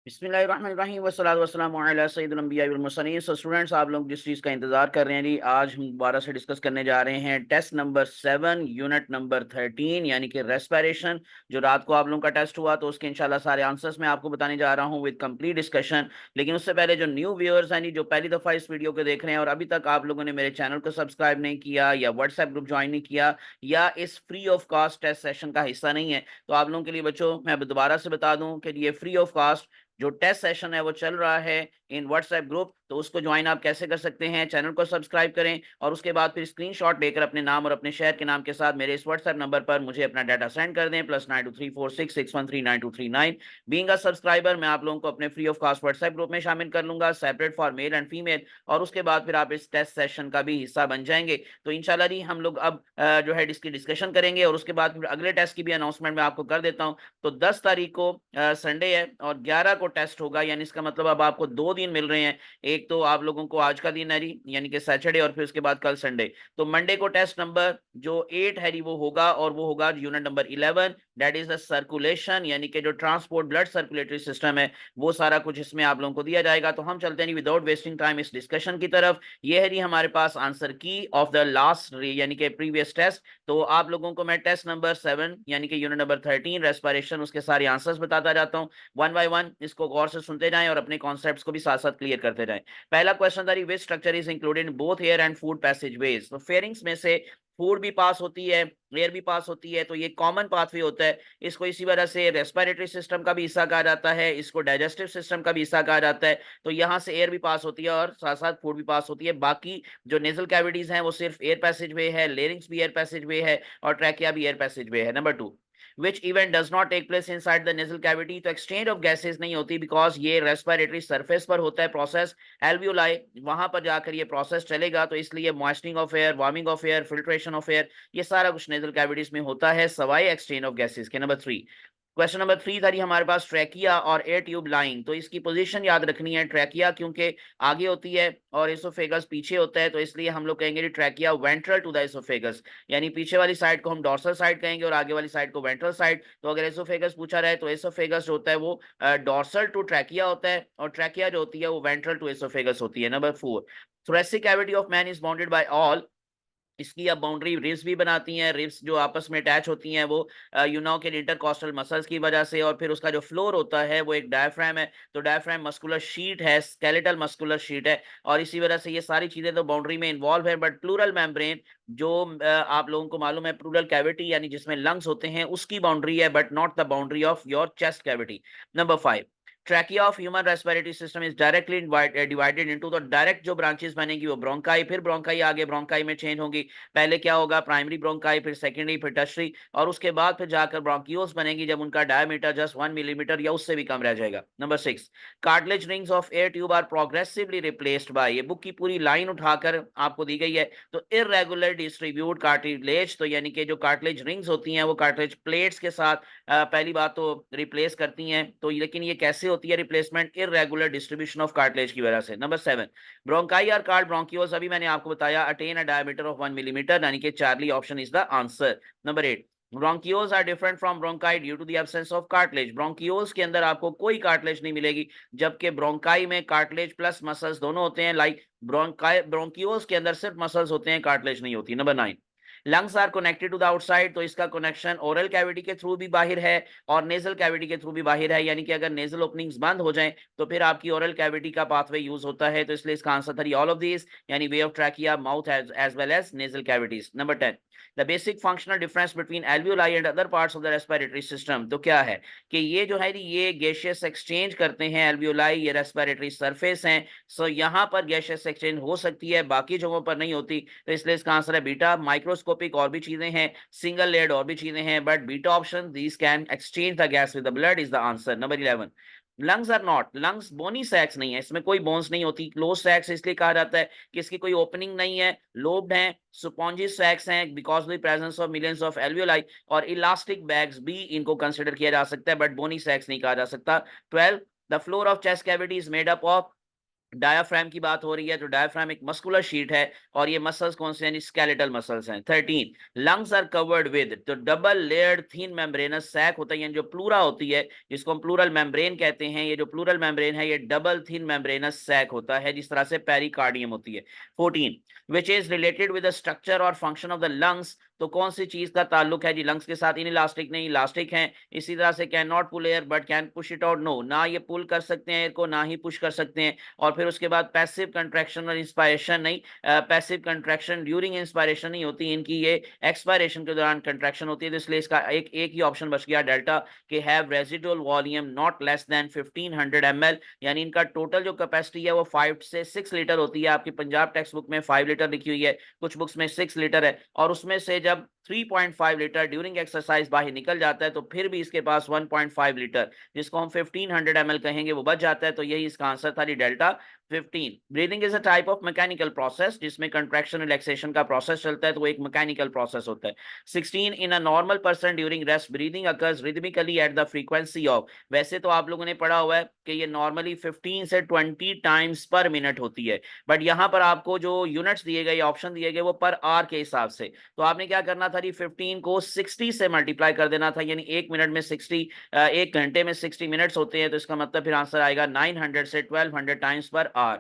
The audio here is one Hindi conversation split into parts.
बिस्मिल्लाहिर्रहमानिर्रहीम वस्सलातु वस्सलामु अला सय्यिदिल अंबिया'i वल मुरसलीन। सो स्टूडेंट्स, आप लोग जिस चीज़ का इंतजार कर रहे हैं जी, आज हम दोबारा से डिस्कस करने जा रहे हैं टेस्ट नंबर 7 यूनिट नंबर 13 यानी कि रेस्पिरेशन। जो रात को आप लोगों का टेस्ट हुआ तो उसके इंशाल्लाह सारे आंसर्स मैं आपको बताने जा रहा हूं विद कंप्लीट डिस्कशन। लेकिन उससे पहले जो न्यू व्यूअर्स हैं जी, जो पहली दफ़ा इस वीडियो को देख रहे हैं और अभी तक आप लोगों ने मेरे चैनल को सब्सक्राइब नहीं किया या व्हाट्सएप ग्रुप ज्वाइन नहीं किया या इस free of cost test session का हिस्सा नहीं है, तो आप लोगों के लिए बच्चों मैं दोबारा से बता दूं कि ये फ्री ऑफ कास्ट जो टेस्ट सेशन है वो चल रहा है इन व्हाट्सएप ग्रुप, तो उसको ज्वाइन आप कैसे कर सकते हैं। चैनल को सब्सक्राइब करें और उसके बाद फिर स्क्रीनशॉट लेकर अपने नाम और अपने शहर के नाम के साथ मेरे इस व्हाट्सएप नंबर पर मुझे अपना डाटा सेंड कर दें, +923466139239। बीइंग अ सब्सक्राइबर मैं आप लोगों को अपने free of cost WhatsApp group में शामिल कर लूंगा, separate for male and female, और उसके बाद फिर आप इस टेस्ट सेशन का भी हिस्सा बन जाएंगे। तो इंशाल्लाह जी हम लोग अब जो है इसकी डिस्कशन करेंगे और उसके बाद फिर अगले टेस्ट की भी अनाउंसमेंट मैं आपको कर देता हूँ। तो 10 तारीख को संडे है और 11 को टेस्ट होगा, यानी इसका मतलब अब आपको 2 दिन मिल रहे हैं। एक तो आप लोगों को आज का दिन है जी, यानी कि सैटरडे, और फिर उसके बाद कल संडे। तो मंडे को टेस्ट नंबर जो 8 है जी वो होगा, और वो होगा unit number 11, that is the circulation, यानी कि जो ट्रांसपोर्ट ब्लड सर्कुलेटरी सिस्टम है वो सारा कुछ इसमें आप लोगों को दिया जाएगा। तो हम चलते हैं विदाउट वेस्टिंग टाइम इस डिस्कशन की तरफ। ये है जी हमारे पास आंसर की ऑफ द लास्ट यानी कि प्रीवियस टेस्ट। तो आप लोगों को मैं टेस्ट नंबर 7 यानी कि यूनिट नंबर 13 रेस्पिरेशन उसके सारे आंसर्स बताता जाता हूं वन बाय वन। इसको गौर से सुनते जाएं और अपने कॉन्सेप्ट्स को भी साथ साथ क्लियर करते जाएं। पहला क्वेश्चन था, which structure is included in both air and food passageways. तो फेरिंग्स में से फूड भी पास होती है, एयर भी पास होती है, तो ये कॉमन पाथवे होता है। इसको इसी वजह से रेस्पिरेटरी सिस्टम का भी हिस्सा कहा जाता है, इसको डाइजेस्टिव सिस्टम का भी हिस्सा कहा जाता है। तो यहाँ से एयर भी पास होती है और साथ साथ फूड भी पास होती है। बाकी जो नेजल कैविटीज हैं वो सिर्फ एयर पैसेज वे है, लेरिंग्स भी एयर पैसेज वे है और ट्रैकिया भी एयर पैसेज वे है। Number 2, which event does not take place inside the nasal cavity। तो exchange of gases नहीं होती बिकॉज ये रेस्पिरेटरी सरफेस पर होता है प्रोसेस, एल्वियोलाई वहां पर जाकर ये प्रोसेस चलेगा, तो इसलिए moistening of air, warming of air, filtration of air, ये सारा कुछ नेजल कैविटीज में होता है सवाई एक्सचेंज ऑफ गैसेस के। नंबर 3, क्वेश्चन नंबर 3 था जी हमारे पास ट्रैकिया और एयर ट्यूब लाइन। तो इसकी पोजीशन याद रखनी है, ट्रैकिया क्योंकि आगे होती है और एसोफेगस पीछे होता है, तो इसलिए हम लोग कहेंगे trachea ventral to the oesophagus, यानी पीछे वाली साइड को हम डॉर्सल साइड कहेंगे और आगे वाली साइड को वेंट्रल साइड। तो अगर एसोफेगस पूछा रहा है तो एसोफेगस जो होता है वो डॉर्सल टू ट्रैकिया होता है और ट्रैकिया जो होती है वो वेंट्रल टू एसोफेगस होती है। Number 4, thoracic cavity of man is bounded by all. इसकी अब बाउंड्री रिब्स भी बनाती हैं, रिब्स जो आपस में अटैच होती हैं वो यूनो के इंटरकॉस्टल मसल्स की वजह से, और फिर उसका जो फ्लोर होता है वो एक डायफ्राम है। तो डायफ्राम मस्कुलर शीट है, स्केलेटल मस्कुलर शीट है, और इसी वजह से ये सारी चीजें तो बाउंड्री में इन्वॉल्व है। बट प्लूरल मेम्ब्रेन जो आप लोगों को मालूम है प्लूरल कैविटी यानी जिसमें लंग्स होते हैं उसकी बाउंड्री है, but not the boundary of your chest cavity. Number 5, trachea of human respiratory system is directly divided into, तो डायरेक्ट जो ब्रांचेस बनेगी वो ब्रोंकाई, फिर ब्रोंकाई आगे ब्रोंकाई में चेंज होंगी। पहले क्या होगा, प्राइमरी ब्रोंकाई, फिर सेकेंडरी, फिर टर्शरी, और उसके बाद फिर जाकर ब्रोंकियोल्स बनेगी जब उनका डायमीटर जस्ट 1 मिलीमीटर या उससे भी कम रह जाएगा। Number 6, cartilage rings of air tube are progressively replaced by, ये बुक की पूरी लाइन उठाकर आपको दी गई है। तो इरेगुलर डिस्ट्रीब्यूट कार्टिलेज, तो यानी कि जो कार्टिलेज रिंग्स होती हैं वो कार्टिलेज प्लेट्स के साथ पहली बात तो रिप्लेस करती हैं। तो लेकिन ये कैसे होती है replacement, irregular distribution of cartilage की वजह से। Number 7, bronchi are called bronchioles, अभी मैंने आपको बताया attain a diameter of 1 millimetre, यानी कि Charlie option is the answer. Number 8, bronchioles are different from bronchi due to the absence of cartilage, bronchioles के अंदर आपको कोई कार्टिलेज नहीं मिलेगी, जबकि ब्रोंकाई में कार्टिलेज प्लस मसल्स दोनों होते हैं। लाइक ब्रोंकाई ब्रोंकियोल्स के अंदर सिर्फ मसल्स होते हैं, कार्टिलेज नहीं होती। Number 9, lungs are connected to the outside, तो इसका कनेक्शन ओरल कैविटी के थ्रू भी बाहर है और नेजल कैविटी के थ्रू भी बाहर है, यानी कि अगर नेजल ओपनिंग्स बंद हो जाएं तो फिर आपकी ओरल कैविटी का पाथवे यूज होता है। तो इसलिए इसका आंसर था ऑल ऑफ दिस, यानी way of trachea, mouth as well as nasal cavities. Number 10, the basic functional difference between alveoli and other parts of the respiratory system, तो क्या है कि ये जो है ये गैशियस एक्सचेंज करते हैं, एल्वियोलाई ये रेस्पिरेटरी सरफेस हैं। सो यहाँ पर गैशियस एक्सचेंज हो सकती है, बाकी जगहों पर नहीं होती, तो इसलिए इसका आंसर है बीटा। माइक्रोस्कोपिक और भी चीजें हैं, सिंगल लेयर्ड और भी चीजें हैं, but beta option this can exchange the gas with the blood is the answer. Number 11, lungs are not, lungs bony sacs नहीं है, इसमें कोई बोन्स नहीं होती, क्लोज सैक्स इसलिए कहा जाता है कि इसकी कोई ओपनिंग नहीं है, लोब्ड हैं, स्पॉन्जी सैक्स हैं because of the presence of millions of alveoli, और इलास्टिक बैग्स भी इनको कंसिडर किया जा सकता है, बट बोनी सैक्स नहीं कहा जा सकता। 12, the floor of chest cavity is made up of, diaphragm की बात हो रही है, तो डायाफ्राम एक मस्कुलर शीट है और ये मसल्स कौन से हैं? स्केलेटल मसल्स हैं। 13, लंग्स आर कवर्ड विद, तो double layered thin membranous sac होता है, यानी जो प्लूरा होती है जिसको हम प्लूरल मेम्ब्रेन कहते हैं, ये जो प्लूरल मेम्ब्रेन है ये डबल थिन मेम्ब्रेनस सैक होता है, जिस तरह से पेरिकार्डियम होती है। 14, which is related with the structure और फंक्शन ऑफ द लंग्स, तो कौन सी चीज का ताल्लुक है जी लंग्स के साथ? इन इलास्टिक नहीं, इलास्टिक हैं। इसी तरह से can not pull air but can push it out, no, ना ये पुल कर सकते हैं एयर को ना ही पुश कर सकते हैं। और फिर उसके बाद पैसिव कंट्रैक्शन और इंस्पायरेशन नहीं, पैसिव कंट्रैक्शन ड्यूरिंग इंस्पायरेशन नहीं होती इनकी, ये एक्सपायरेशन के दौरान कंट्रैक्शन होती है। तो इसलिए इसका एक ही ऑप्शन बच गया डेल्टा, के have residual volume not less than 1500 ml, यानी इनका टोटल जो कैपेसिटी है वो 5 से 6 लीटर होती है। आपकी पंजाब टेक्स्ट बुक में 5 लीटर लिखी हुई है, कुछ बुक्स में 6 लीटर है, और उसमें से जब 3.5 लीटर ड्यूरिंग एक्सरसाइज बाहर निकल जाता है तो फिर भी इसके पास 1.5 लीटर, जिसको हम 1500 ml कहेंगे, वो बच जाता है। तो यही इसका आंसर था delta 15। Breathing is a type of mechanical process, जिसमें कंट्रैक्शन रिलैक्सेशन का प्रोसेस चलता है, तो वो एक मैकेनिकल प्रोसेस होता है। 16, in a normal person during rest breathing occurs rhythmically at the frequency of, वैसे तो आप लोगों ने पढ़ा हुआ है कि ये नॉर्मली 15 से 20 टाइम्स पर मिनट होती है, बट यहाँ पर आपको जो यूनिट्स दिए गए, ऑप्शन दिए गए, वो पर आवर के हिसाब से। तो आपने क्या करना था जी, 15 को 60 से मल्टीप्लाई कर देना था, यानी एक मिनट में 60, एक घंटे में 60 मिनट्स होते हैं, तो इसका मतलब फिर आंसर आएगा 900 से 1200 times per hour.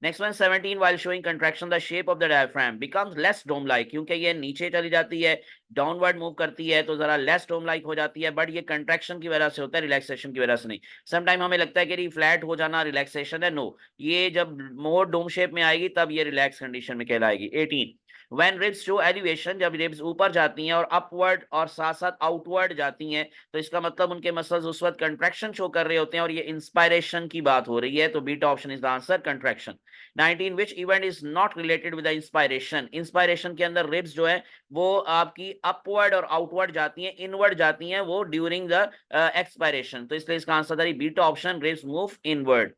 Next one 17, while showing contraction the shape of the diaphragm becomes less dome like, क्योंकि ये नीचे चली जाती है, डाउनवर्ड मूव करती है, तो जरा लेस डोम लाइक हो जाती है, बट ये कंट्रैक्शन की वजह से होता है, रिलैक्सेशन की वजह से नहीं। समटाइम हमें लगता है कि ये फ्लैट हो जाना रिलैक्सेशन है, नो, ये जब मोर डोम शेप में आएगी तब ये रिलैक्स कंडीशन में कहलाएगी। 18, when ribs show elevation, जब रिब्स ऊपर जाती हैं और अपवर्ड और साथ साथ आउटवर्ड जाती हैं, तो इसका मतलब उनके मसल्स उस वक्त कंट्रैक्शन शो कर रहे होते हैं और ये इंस्पायरेशन की बात हो रही है, तो beta option is the answer, contraction. 19, which event is not related with the inspiration, inspiration के अंदर रिब्स जो है वो आपकी अपवर्ड और आउटवर्ड जाती हैं, इनवर्ड जाती हैं वो ड्यूरिंग द एक्सपायरेशन, तो इसलिए इसका आंसर था beta option, ribs move inward,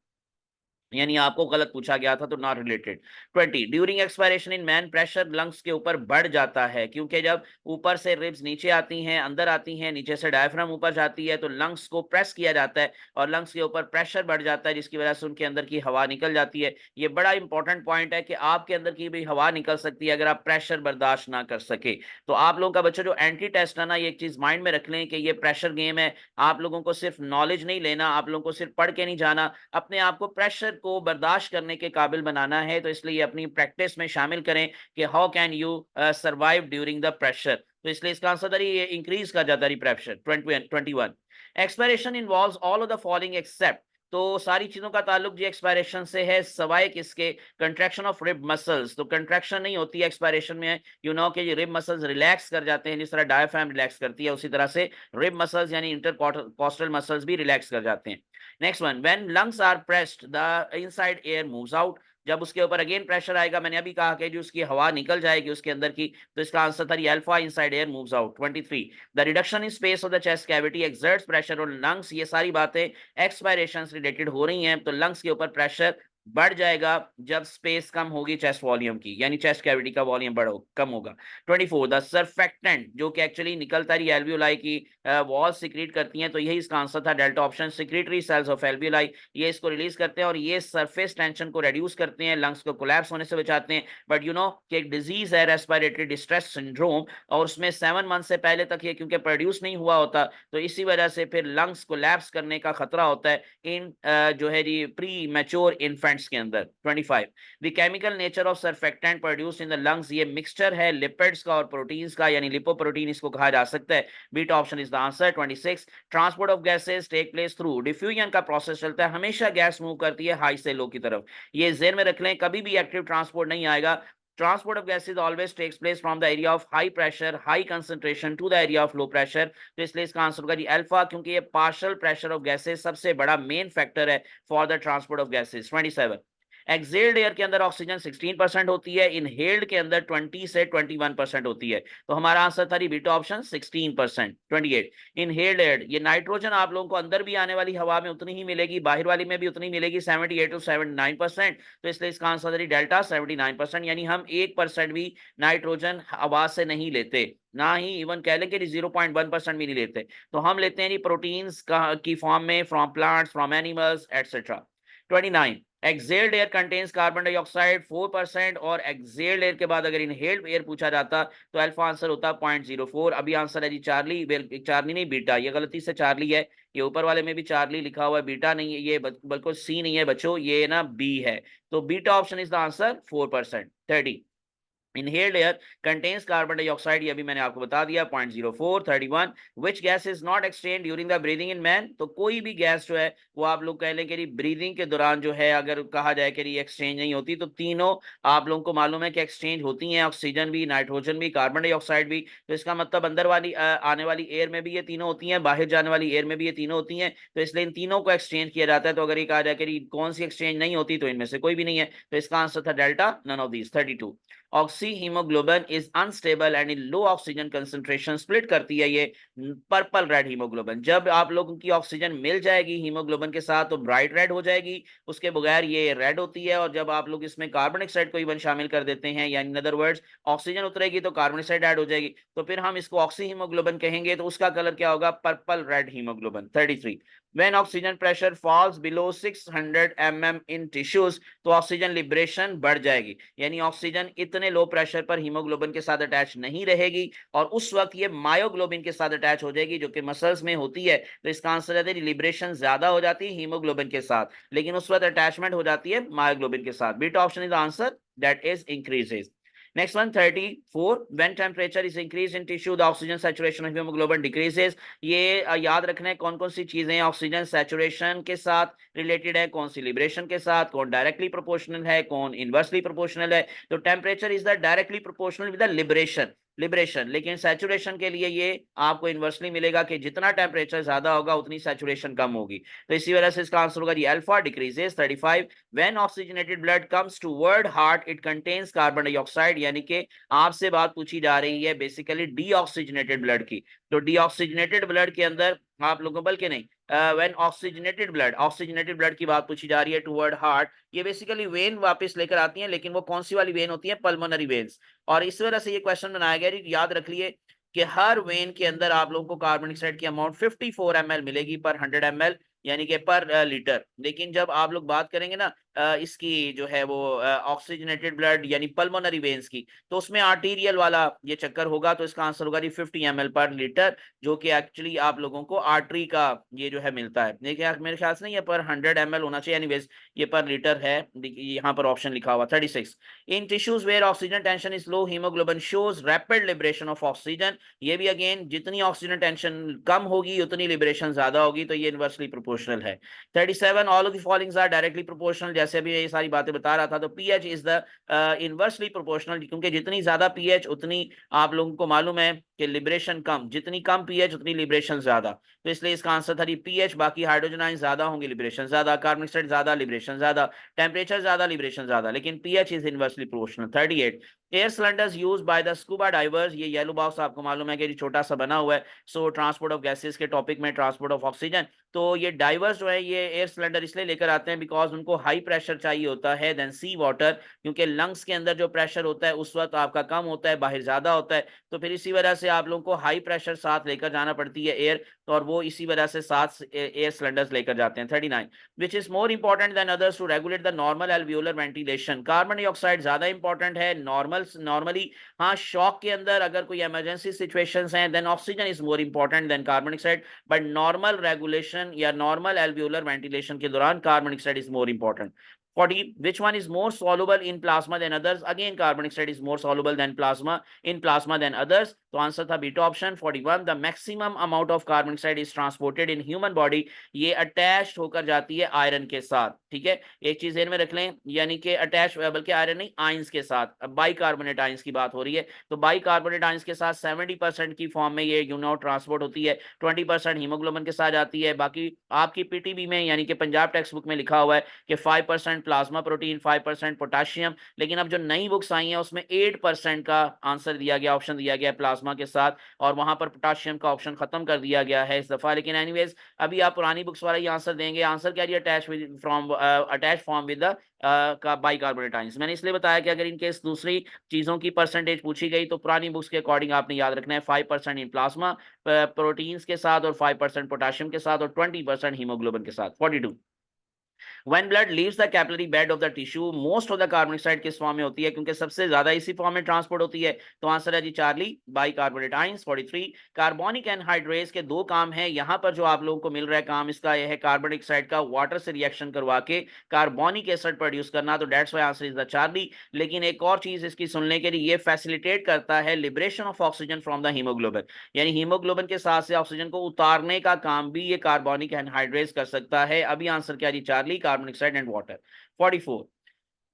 यानी आपको गलत पूछा गया था, तो not related. 20, during expiration in man pressure lungs के ऊपर बढ़ जाता है, क्योंकि जब ऊपर से रिब्स नीचे आती हैं, अंदर आती हैं, नीचे से डायफ्राम ऊपर जाती है, तो लंग्स को प्रेस किया जाता है और लंग्स के ऊपर प्रेशर बढ़ जाता है, जिसकी वजह से उनके अंदर की हवा निकल जाती है। ये बड़ा इंपॉर्टेंट पॉइंट है कि आपके अंदर की भी हवा निकल सकती है अगर आप प्रेशर बर्दाश्त ना कर सके। तो आप लोगों का बच्चा जो एंटी टेस्ट है ना, ये एक चीज माइंड में रख लें कि ये प्रेशर गेम है, आप लोगों को सिर्फ नॉलेज नहीं लेना, आप लोगों को सिर्फ पढ़ के नहीं जाना, अपने आप को प्रेशर को बर्दाश्त करने के काबिल बनाना है। तो इसलिए अपनी प्रैक्टिस में शामिल करें कि how can you survive during the pressure, तो इसलिए इसका आंसर ये इंक्रीज कर जाता है pressure. 21, expiration involves all of the following except, तो सारी चीजों का ताल्लुक जी एक्सपायरेशन से है, सवाए किसके? कंट्रैक्शन ऑफ रिब मसल्स, तो कंट्रैक्शन नहीं होती है एक्सपायरेशन में, यू नो कि रिब मसल्स रिलैक्स कर जाते हैं, जिस तरह डायफ्राम रिलैक्स करती है उसी तरह से रिब मसल्स यानी इंटरकॉस्टल मसल्स भी रिलैक्स कर जाते हैं। Next one, when lungs are pressed the inside air moves out, जब उसके ऊपर अगेन प्रेशर आएगा, मैंने अभी कहा कि जो उसकी हवा निकल जाएगी उसके अंदर की, तो इसका आंसर था alpha, inside air moves out. 23, the reduction in space of the chest cavity exerts pressure on lungs, ये सारी बातें एक्सपायरेशन से रिलेटेड हो रही हैं, तो लंग्स के ऊपर प्रेशर बढ़ जाएगा जब स्पेस कम होगी चेस्ट वॉल्यूम की, यानी चेस्ट कैविटी का वॉल्यूम कम होगा। 24, द सर्फेक्टेंट, जो कि एक्चुअली निकलता रही एल्वियोलाई की वॉल सिक्रीट करती हैं, तो यही इसका आंसर था delta option, secretory cells of alveoli, ये इसको रिलीज करते हैं और ये सरफेस टेंशन को रिड्यूस करते हैं, लंग्स को कोलैप्स होने से बचाते हैं। बट यू नो कि एक डिजीज है रेस्पिरेटरी डिस्ट्रेस सिंड्रोम, और उसमें 7 मंथ से पहले तक ये क्योंकि प्रोड्यूस नहीं हुआ होता, तो इसी वजह से फिर लंग्स कोलैप्स करने का खतरा होता है इन जो है जी प्री मैच्योर इन्फेंट्स के अंदर। 25, the chemical nature of surfactant produced in the lungs, ये मिक्सचर है लिपिड्स का और प्रोटीन्स का, यानी लिपोप्रोटीन इसको कहा जा सकता है, beta option is the answer. 26, transport of gases take place through diffusion का प्रोसेस चलता है, हमेशा गैस मूव करती है हाई से लो की तरफ, ये ज़हन में रख लें, कभी भी एक्टिव ट्रांसपोर्ट नहीं आएगा। Transport of gases always takes place from the area of high pressure, high concentration to the area of low pressure, तो इसलिए इसका आंसर होगा जी अल्फा, क्योंकि ये पार्शियल प्रेशर ऑफ गैसेस सबसे बड़ा मेन फैक्टर है for the transport of gases. 27, excelled air के अंदर ऑक्सीजन 16% होती है, इनहेल्ड के अंदर 20 से 21% होती है, तो हमारा आंसर था बीटा ऑप्शन 16%। 28, इनहेल्ड एयर, ये नाइट्रोजन आप लोगों को अंदर भी आने वाली हवा में उतनी ही मिलेगी, बाहर वाली में भी उतनी मिलेगी, 78 to 79%, तो इसलिए इसका आंसर था डेल्टा 79%, यानी हम 1% भी नाइट्रोजन हवा से नहीं लेते, ना ही इवन कह लें कि 0.1% भी नहीं लेते, तो हम लेते हैं प्रोटीन्स की फॉर्म में from plants, from animals etcetera. 29, excelled air contains carbon dioxide 4%, और एक्सेल्ड एयर के बाद अगर इनहेल्ड एयर पूछा जाता तो अल्फा आंसर होता 0.04। अभी आंसर है जी चार्ली, चार्ली नहीं बीटा, ये गलती से चार्ली है, ये ऊपर वाले में भी चार्ली लिखा हुआ है, बीटा नहीं है ये, बिल्कुल सी नहीं है बच्चों, ये ना बी है। तो beta option is the answer 4%। 30 inhaled air contains carbon dioxide, ये अभी मैंने आपको बता दिया 0.04। 31 which gas is not exchanged during the breathing in man, तो कोई भी गैस जो है वो आप लोग कह लें कि ब्रीदिंग के दौरान जो है अगर कहा जाए कि एक्सचेंज नहीं होती, तो तीनों आप लोगों को मालूम है कि एक्सचेंज होती हैं, ऑक्सीजन भी, नाइट्रोजन भी, कार्बन डाइऑक्साइड भी। तो इसका मतलब अंदर वाली आने वाली एयर में भी ये तीनों होती हैं, बाहर जाने वाली एयर में भी ये तीनों होती हैं, तो इसलिए इन तीनों को एक्सचेंज किया जाता है। तो अगर ये कहा जाए कि कौन सी एक्सचेंज नहीं होती, तो इनमें से कोई भी नहीं है, तो इसका आंसर था delta, none of these. 32 oxyhaemoglobin is unstable and in low oxygen concentration, split करती है ये पर्पल रेड हीमोग्लोबिन। जब आप लोगों की ऑक्सीजन मिल जाएगी हीमोग्लोबिन के साथ तो ब्राइट रेड हो जाएगी, उसके बगैर ये रेड होती है। और जब आप लोग इसमें कार्बन डाइऑक्साइड को इवन शामिल कर देते हैं, या इन अदर वर्ड्स ऑक्सीजन उतरेगी तो कार्बन डाइऑक्साइड ऐड हो जाएगी, तो फिर हम इसको ऑक्सी हीमोग्लोबिन कहेंगे, तो उसका कलर क्या होगा, purple red haemoglobin. 33 when oxygen pressure falls below 600 mm in tissues, तो ऑक्सीजन लिबरेशन बढ़ जाएगी, यानी ऑक्सीजन इतने लो प्रेशर पर हीमोग्लोबिन के साथ अटैच नहीं रहेगी, और उस वक्त ये मायोग्लोबिन के साथ अटैच हो जाएगी, जो कि मसल्स में होती है। तो इसका आंसर है लिबरेशन ज्यादा हो जाती है हीमोग्लोबिन के साथ, लेकिन उस वक्त अटैचमेंट हो जाती है मायोग्लोबिन के साथ। Beta option is the answer, that is increases. Next one, 34 when temperature is increased in tissue the oxygen saturation of hemoglobin decreases। ये याद रखना है कौन कौन सी चीजें ऑक्सीजन सैचुरेशन के साथ रिलेटेड है, कौन सी लिबरेशन के साथ, कौन डायरेक्टली प्रोपोर्शनल है, कौन इनवर्सली प्रोपोर्शनल है। तो temperature is the directly proportional with the liberation, लेकिन सैचुरेशन के लिए ये आपको इनवर्सली मिलेगा कि जितना टेम्परेचर ज्यादा होगा उतनी सैचुरेशन कम होगी। तो इसी वजह से इसका आंसर होगा जी alpha decreases. 35 when oxygenated blood comes toward heart it contains carbon dioxide, यानी कि आपसे बात पूछी जा रही है बेसिकली डीऑक्सीजनेटेड ब्लड की। तो डीऑक्सीजनेटेड ब्लड के अंदर आप लोगों, बल्कि नहीं, व्हेन ऑक्सीजनेटेड ब्लड की बात पूछी जा रही है टुवर्ड हार्ट, ये बेसिकली वेन वापस लेकर आती हैं, लेकिन वो कौन सी वाली वेन होती है, पल्मोनरी वेन्स। और इस वजह से ये क्वेश्चन बनाया गया, याद रख लिए कि हर वेन के अंदर आप लोगों को कार्बन डाइऑक्साइड की अमाउंट 54 ml मिलेगी पर 100 ml, यानी कि पर लीटर। लेकिन जब आप लोग बात करेंगे ना इसकी जो है वो ऑक्सीजनेटेड ब्लड यानी पल्मोनरी वेन्स की, तो उसमें आर्टीरियल वाला ये चक्कर होगा। तो इसका आंसर होगा 50 ml पर लीटर, जो कि एक्चुअली आप लोगों को आर्टरी का ये जो है मिलता है। देखिए मेरे ख्याल से नहीं, ये पर 100 ml होना चाहिए, एनीवेज ये पर लीटर है, यहाँ पर ऑप्शन लिखा हुआ। 36 in tissues where oxygen tension is low haemoglobin shows rapid liberation of oxygen, ये भी अगेन जितनी ऑक्सीजन टेंशन कम होगी उतनी लिबरेशन ज्यादा होगी, तो ये इनवर्सली प्रोपोर्शनल है। 37 all of the followings are directly proportional, जैसे अभी ये सारी बातें बता रहा था। तो pH is the inversely proportional, क्योंकि जितनी ज्यादा पीएच उतनी आप लोगों को मालूम है कि लिबरेशन कम, जितनी कम पीएच उतनी लिबरेशन ज्यादा। तो इसलिए इसका आंसर था पीएच, बाकी हाइड्रोजन आयन ज्यादा होंगे लिबरेशन ज्यादा, कार्बन डाइऑक्साइड ज्यादा लिबरेशन ज्यादा, टेम्परेचर ज्यादा लिबरेशन ज्यादा, लेकिन pH is inversely proportional. 38 air cylinders used by the scuba divers, ये येलो बॉक्स आपको मालूम है कि छोटा सा बना हुआ है। सो ट्रांसपोर्ट ऑफ गैसेस के टॉपिक में ट्रांसपोर्ट ऑफ ऑक्सीजन, तो ये डाइवर्स जो है ये एयर सिलेंडर इसलिए लेकर आते हैं बिकॉज उनको हाई प्रेशर चाहिए होता है देन सी वाटर, क्योंकि लंग्स के अंदर जो प्रेशर होता है उस वक्त आपका कम होता है, बाहर ज्यादा होता है। तो फिर इसी वजह से आप लोगों को हाई प्रेशर साथ लेकर जाना पड़ती है एयर, तो और वो इसी वजह से साथ एयर सिलेंडर्स लेकर जाते हैं। 39 which is more important than others to regulate the normal alveolar ventilation, carbon dioxide ज्यादा इंपॉर्टेंट है नॉर्मली। हाँ, शॉक के अंदर अगर कोई इमरजेंसी सिचुएशंस हैं then oxygen is more important than carbon dioxide, but normal regulation या नॉर्मल एल्वियोलर वेंटिलेशन के दौरान carbon dioxide is more important. 40 which one is more soluble in plasma than others, again carbon dioxide is more soluble than plasma than others, तो आंसर था beta option. 41 the maximum amount of carbon dioxide is transported in human body, ये अटैच होकर जाती है आयरन के साथ। ठीक है, एक चीज ध्यान में रख लें, यानी कि अटैच बल्कि आयरन नहीं आयंस के साथ, बाइकार्बोनेट आयंस की बात हो रही है, तो बाइकार्बोनेट आयंस के साथ 70% की फॉर्म में ये ट्रांसपोर्ट होती है, 20% हीमोग्लोबिन के साथ जाती है। बाकी आपकी पीटीबी में यानी कि पंजाब टेक्स्ट बुक में लिखा हुआ है कि 5% प्लाज्मा प्रोटीन, 5% पोटाशियम, लेकिन अब जो नई बुक्स आई हैं उसमें 8% का आंसर दिया गया, ऑप्शन दिया गया प्लाज्मा के साथ, और वहां पर पोटाशियम का ऑप्शन खत्म कर दिया गया है इस दफा। लेकिन एनीवेज अभी आप पुरानी बुक्स वाला ही आंसर देंगे। आंसर क्या है, अटैच फॉर्म विद द का बाइकार्बोनेट आयंस। मैंने इसलिए बताया कि अगर इनके दूसरी चीजों की परसेंटेज पूछी गई तो पुरानी बुक्स के अकॉर्डिंग आपने याद रखना है 5% इन प्लाज्मा प्रोटीन्स के साथ और 5% पोटाशियम के साथ और 20% हीमोग्लोबिन के साथ। 42 When blood leaves the capillary bed of the tissue, most of the carbon dioxide किस फॉर्म में होती है, क्योंकि सबसे ज्यादा इसी फॉर्म में ट्रांसपोर्ट होती है। तो आंसर है जी Charlie, bicarbonate ions. 43, carbonic anhydrase के दो काम हैं। यहां पर जो आप लोगों को मिल रहा है काम, इसका यह है कार्बन डाइऑक्साइड का वाटर से रिएक्शन करवा के कार्बोनिक एसिड प्रोड्यूस करना। तो that's why answer is the Charlie. लेकिन एक और चीज इसकी सुनने के लिए, ये फैसिलिटेट करता है liberation of oxygen from the haemoglobin, यानी हीमोग्लोबिन के साथ से ऑक्सीजन को उतारने का काम भी ये कार्बोनिक एनहाइड्रेस कर सकता है। अभी आंसर क्या जी Charlie, carbon dioxide and water. 44,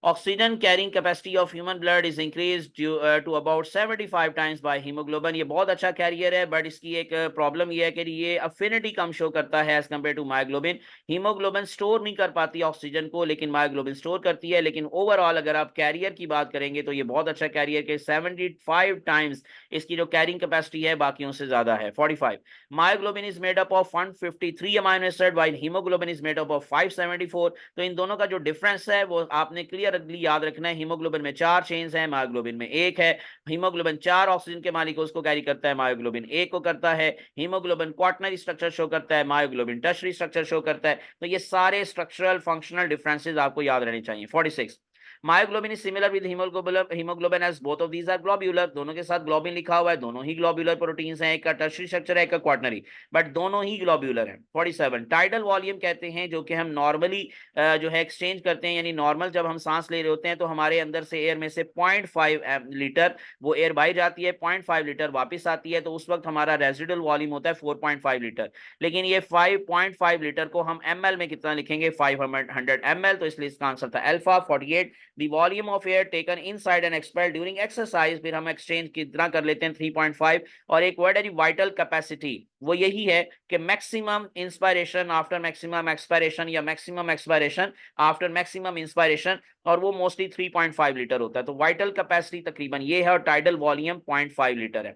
oxygen carrying capacity of human blood is increase to about 75 times by haemoglobin. ये बहुत अच्छा कैरियर है, बट इसकी एक प्रॉब्लम ये है कि ये अफिनिटी कम शो करता है as compare to myoglobin. Haemoglobin store नहीं कर पाती ऑक्सीजन को, लेकिन मायोग्लोबिन स्टोर करती है। लेकिन ओवरऑल अगर आप कैरियर की बात करेंगे तो ये बहुत अच्छा कैरियर के 75 टाइम्स इसकी जो कैरिंग कैपेसिटी है बाकियों से ज्यादा है। 45, myoglobin is made up of 153 amino acid while haemoglobin is made up of 574। तो इन दोनों का जो डिफरेंस है वो आपने क्लियर याद रखना है। हीमोग्लोबिन में 4 चेन्स है, मायोग्लोबिन में 1 है। हीमोग्लोबिन 4 ऑक्सीजन के मालिक उसको कैरी करता है, मायोग्लोबिन 1 को करता है। हीमोग्लोबिन क्वाटनरी स्ट्रक्चर शो करता है, मायोग्लोबिन टर्शरी स्ट्रक्चर शो करता है। तो ये सारे स्ट्रक्चरल फंक्शनल डिफरेंसेस आपको याद रहने चाहिए। 46, myoglobin is similar with haemoglobin as both of these are globular. दोनों के साथ ग्लोबिन लिखा हुआ है, दोनों ही ग्लोब्यूलर प्रोटीन्स हैं, एक का टर्शरी स्ट्रक्चर है, एक का क्वाटनरी, बट दोनों ही ग्लोब्यूलर हैं। 47, टाइडल वॉल्यूम कहते हैं जो कि हम नॉर्मली जो है एक्सचेंज करते हैं, यानी नॉर्मल जब हम सांस ले रहे होते हैं तो हमारे अंदर से एयर में से 0.5 लीटर वो एयर बाहर जाती है, 0.5 लीटर वापस आती है, तो उस वक्त हमारा रेजिडुअल वॉल्यूम होता है 4.5 लीटर। लेकिन ये 5.5 लीटर को हम ml में कितना लिखेंगे, 500 ml, तो इसलिए इसका आंसर था alpha. 48, the volume of air taken inside and expelled during exercise, फिर हम एक्सचेंज कितना कर लेते हैं 3.5। और एक वर्ड है जी वाइटल कैपेसिटी, वो यही है कि maximum inspiration after maximum expiration या maximum expiration after maximum inspiration, और वो मोस्टली 3.5 लीटर होता है। तो वाइटल कैपेसिटी तकरीबन ये है और टाइडल वॉल्यूम 0.5 लीटर है।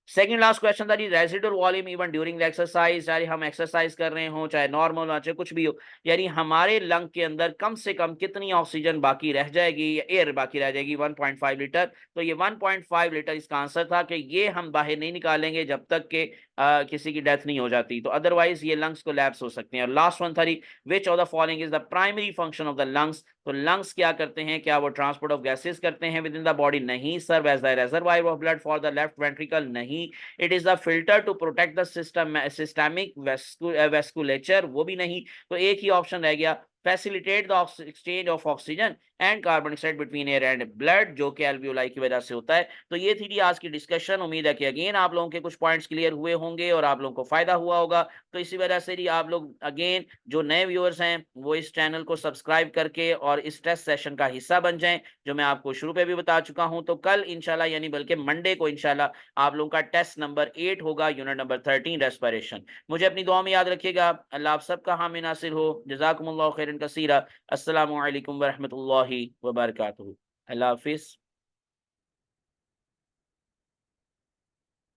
सेकंड लास्ट क्वेश्चन था जी, residual volume even during the exercise, चाहे हम एक्सरसाइज कर रहे हो, चाहे नॉर्मल हो, चाहे कुछ भी हो, यानी हमारे लंग के अंदर कम से कम कितनी ऑक्सीजन बाकी रह जाएगी या एयर बाकी रह जाएगी, 1.5 लीटर। तो ये 1.5 लीटर इसका आंसर था कि ये हम बाहर नहीं निकालेंगे जब तक कि किसी की डेथ नहीं हो जाती, तो अदरवाइज ये लंग्स कोलैप्स हो सकते हैं। और लास्ट वन था जी, which of the following is the primary function of the lungs. तो लंग्स क्या करते हैं, क्या वो ट्रांसपोर्ट ऑफ गैसेस करते हैं विद इन द बॉडी? नहीं। Serve as the reservoir of blood for the left ventricle? नहीं। It is the filter to protect the systemic vasculature? वो भी नहीं। तो एक ही ऑप्शन रह गया, facilitate the exchange of oxygen and carbon dioxide between air and blood, जो कि एल्वियोलाई की वजह से होता है। तो ये थी जी आज की डिस्कशन। उम्मीद है कि अगेन आप लोगों के कुछ पॉइंट्स क्लियर हुए होंगे और आप लोगों को फायदा हुआ होगा। तो इसी वजह से जी आप लोग अगेन जो नए व्यूअर्स हैं वो इस चैनल को सब्सक्राइब करके और इस टेस्ट सेशन का हिस्सा बन जाएं, जो मैं आपको शुरू पे भी बता चुका हूं। तो कल इंशाल्लाह, यानी बल्कि मंडे को इंशाल्लाह आप लोगों का टेस्ट नंबर 8 होगा, यूनिट नंबर 13 रेस्पिरेशन। मुझे अपनी दुआ में याद रखिएगा। अल्लाह आप सबका हामी नासिर हो। जज़ाकुमुल्लाहु खैरन कसीरा। अस्सलामु अलैकुम व रहमतुल्लाहि व बरकातुहू। अल्लाह हाफिज़।